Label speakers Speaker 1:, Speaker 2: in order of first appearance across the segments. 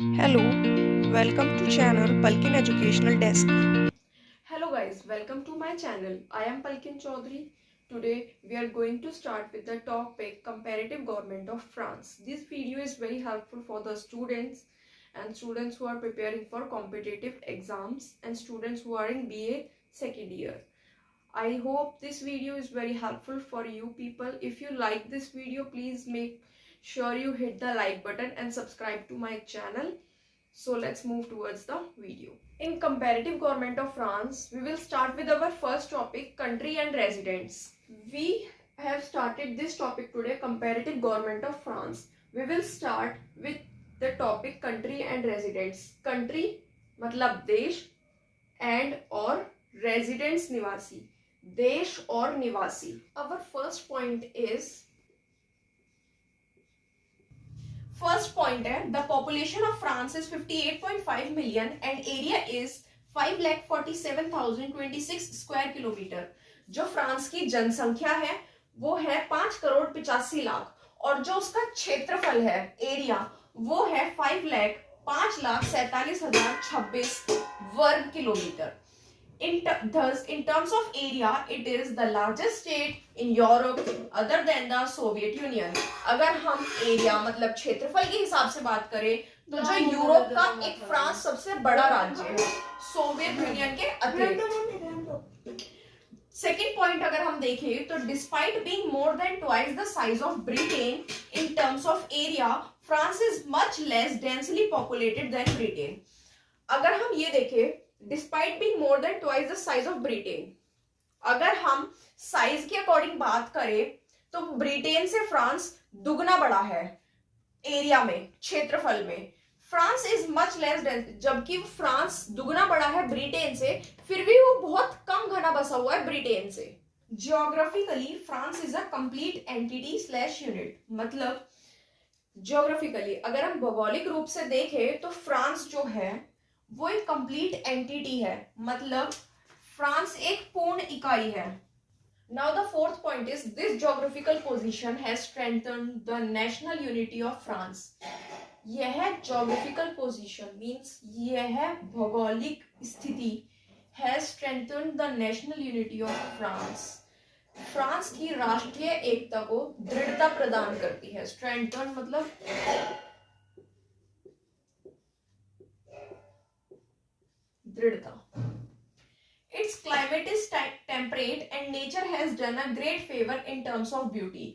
Speaker 1: Hello, welcome to channel Palkin Educational Desk.
Speaker 2: Hello guys, welcome to my channel. I am Palkin Chaudhary. Today we are going to start with the topic comparative government of France. This video is very helpful for the students who are preparing for competitive exams and students who are in BA second year. I hope this video is very helpful for you people. If you like this video, please make sure you hit the like button and subscribe to my channel. So let's move towards the video. In comparative government of France, we will start with our first topic, country and residents. We have started this topic today, comparative government of France. We will start with the topic country and residents. Country मतलब देश and और residents निवासी, देश और निवासी. Our first point है the population of France is 58.5 million and area is 5,47,026 square kilometre. जो France की जनसंख्या है वो है 5,85,00,000 और जो उसका क्षेत्रफल है एरिया वो है 5,47,026 वर्ग kilometre. Thus, in terms of area, it is the largest state in Europe other than the Soviet Union. अगर हम एरिया मतलब क्षेत्रफल के हिसाब से बात करें तो जो यूरोप का एक फ्रांस सबसे बड़ा राज्य है सोवियत यूनियन के अतिरिक्त. सेकेंड पॉइंट अगर हम देखें तो despite being more than twice the size of Britain in terms of area, France is much less densely populated than Britain. अगर हम ये देखें despite being more than twice the size of Britain, अगर हम साइज के according बात करें तो ब्रिटेन से फ्रांस दुगना बड़ा है एरिया में, क्षेत्रफल में. France is much less dense, जबकि फ्रांस दुगना बड़ा है ब्रिटेन से, फिर भी वो बहुत कम घना बसा हुआ है ब्रिटेन से. Geographically France is a complete entity slash unit. मतलब जियोग्राफिकली अगर हम भौगोलिक रूप से देखें तो फ्रांस जो है वो एक कंप्लीट एंटिटी है, मतलब फ्रांस एक पूर्ण इकाई है. Now the fourth point is this geographical position has strengthened the national unity of France. यह ज्योग्राफिकल पोजीशन मींस यह भौगोलिक स्थिति has strengthened the national unity of France. France की राष्ट्रीय एकता को दृढ़ता प्रदान करती है. स्ट्रेंथन मतलब दृढ़ता. Its climate is temperate and nature has done a great favor in terms of beauty.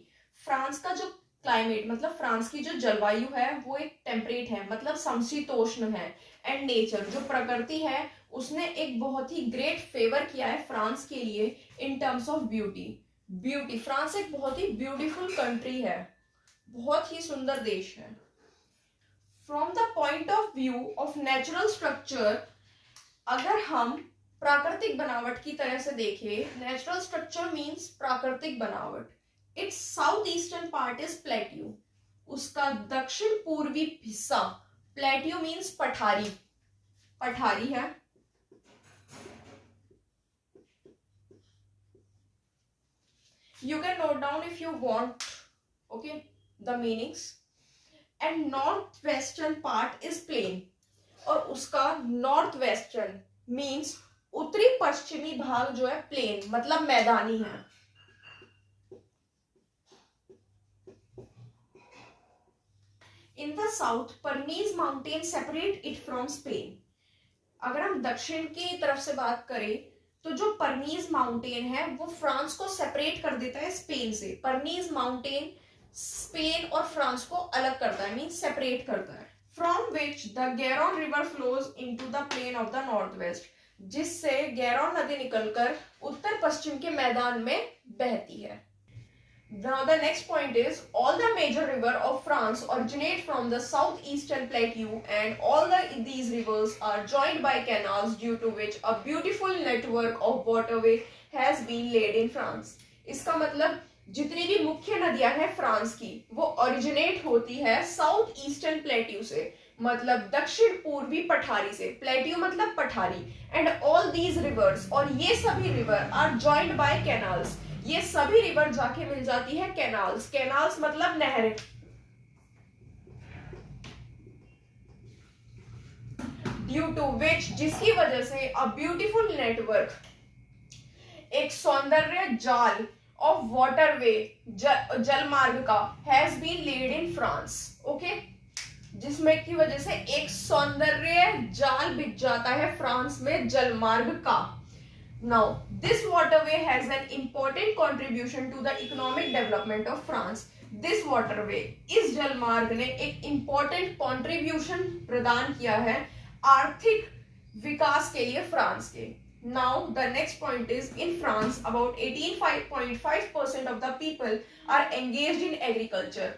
Speaker 2: France का जो क्लाइमेट मतलब फ्रांस की जो जलवायु है वो एक टेम्परेट है, मतलब समशीतोष्ण है. एंड नेचर जो प्रकृति है उसने एक बहुत ही ग्रेट फेवर किया है फ्रांस के लिए इन टर्म्स ऑफ ब्यूटी. फ्रांस एक बहुत ही ब्यूटीफुल कंट्री है, बहुत ही सुंदर देश है. From the point of view of natural structure, अगर हम प्राकृतिक बनावट की तरह से देखें, नेचुरल स्ट्रक्चर मींस प्राकृतिक बनावट. It's south eastern part is plateau. उसका दक्षिण पूर्वी हिस्सा, प्लेट्यू मींस पठारी है. You can note down if you want, okay, the meanings. And northwestern part is plain. और उसका नॉर्थ वेस्टर्न मीन्स उत्तरी पश्चिमी भाग जो है प्लेन मतलब मैदानी है. In the south Pyrenees mountain separate it from Spain. अगर हम दक्षिण की तरफ से बात करें तो जो परनीज माउंटेन है वो फ्रांस को सेपरेट कर देता है स्पेन से. परनीज माउंटेन स्पेन और फ्रांस को अलग करता है, मीन्स सेपरेट करता है. From which the Garonne river flows into the plain of the northwest, जिससे गैरोन नदी निकलकर उत्तर पश्चिम के मैदान में बहती है. Now the next point is all the major rivers of France originate from the southeastern plateau and all these rivers are joined by canals due to which a beautiful network of waterway has been laid in France. इसका मतलब जितनी भी मुख्य नदियां हैं France की वो originate होती है साउथ ईस्टर्न प्लेट्यू से, मतलब दक्षिण पूर्वी पठारी से. प्लेट्यू मतलब पठारी. एंड ऑल दीज रिवर्स, और ये सभी river are joined by canals. ये सभी रिवर जाके मिल जाती है कैनाल्स मतलब नहरें. ड्यू टू विच, जिसकी वजह से अ ब्यूटीफुल नेटवर्क, एक सौंदर्य जाल ऑफ वाटरवे, जल मार्ग का, has been laid in France. Okay, जिसमें की वजह से एक सौंदर्य जाल बिछ जाता है फ्रांस में जल मार्ग का। Now this waterway has an important contribution to the economic development of France. This waterway, इस जल मार्ग ने एक इंपॉर्टेंट कंट्रीब्यूशन प्रदान किया है आर्थिक विकास के लिए फ्रांस के। Now the next point is, in France about 18.5% of the people are engaged in agriculture,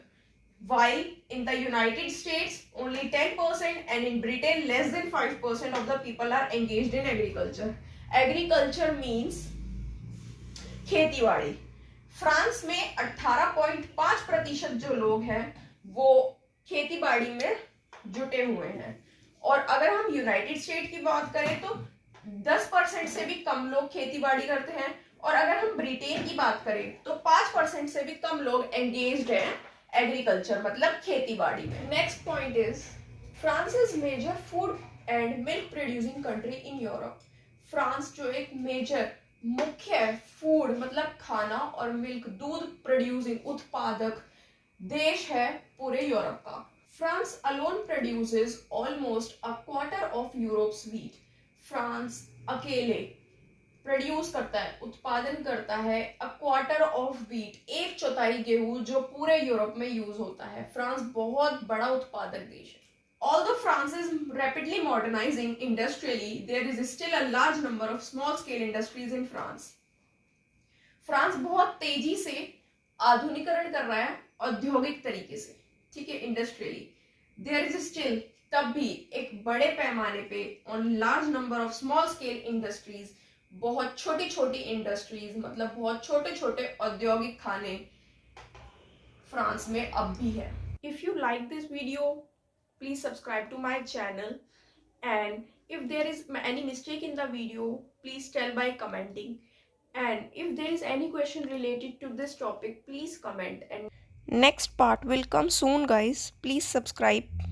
Speaker 2: while in the United States only 10% and in Britain less than 5% of the people are engaged in agriculture. Agriculture means खेतीबाड़ी। France में 18.5% जो लोग हैं वो खेतीबाड़ी में जुटे हुए हैं, और अगर हम यूनाइटेड स्टेट की बात करें तो 10% से भी कम लोग खेतीबाड़ी करते हैं, और अगर हम ब्रिटेन की बात करें तो 5% से भी कम लोग एंगेज्ड हैं एग्रीकल्चर मतलब खेतीबाड़ी में। Next point is, France is major food and milk producing country in Europe. France जो एक मेजर मुख्य फूड मतलब खाना और मिल्क दूध प्रोड्यूसिंग उत्पादक देश है पूरे यूरोप का। France alone produces almost a quarter of Europe's wheat. France अकेले प्रोड्यूस करता है, उत्पादन करता है अ क्वार्टर ऑफ व्हीट, 1/4 गेहूं जो पूरे यूरोप में यूज होता है। फ्रांस बहुत बड़ा उत्पादक देश है। Although France is rapidly modernizing industrially, there is still a large number of small-scale industries in France. France बहुत तेजी से आधुनिकीकरण कर रहा है औद्योगिक तरीके से, ठीक है, इंडस्ट्रियली। There is still, तब भी एक बड़े पैमाने पे on large number of small-scale industries, बहुत छोटी छोटी इंडस्ट्रीज मतलब बहुत छोटे छोटे औद्योगिक खाने फ्रांस में अब भी है। If you like this video, please subscribe to my channel, and if there is any mistake in the video, please tell by commenting, and if there is any question related to this topic, please comment. And
Speaker 1: Next part will come soon, guys. Please subscribe.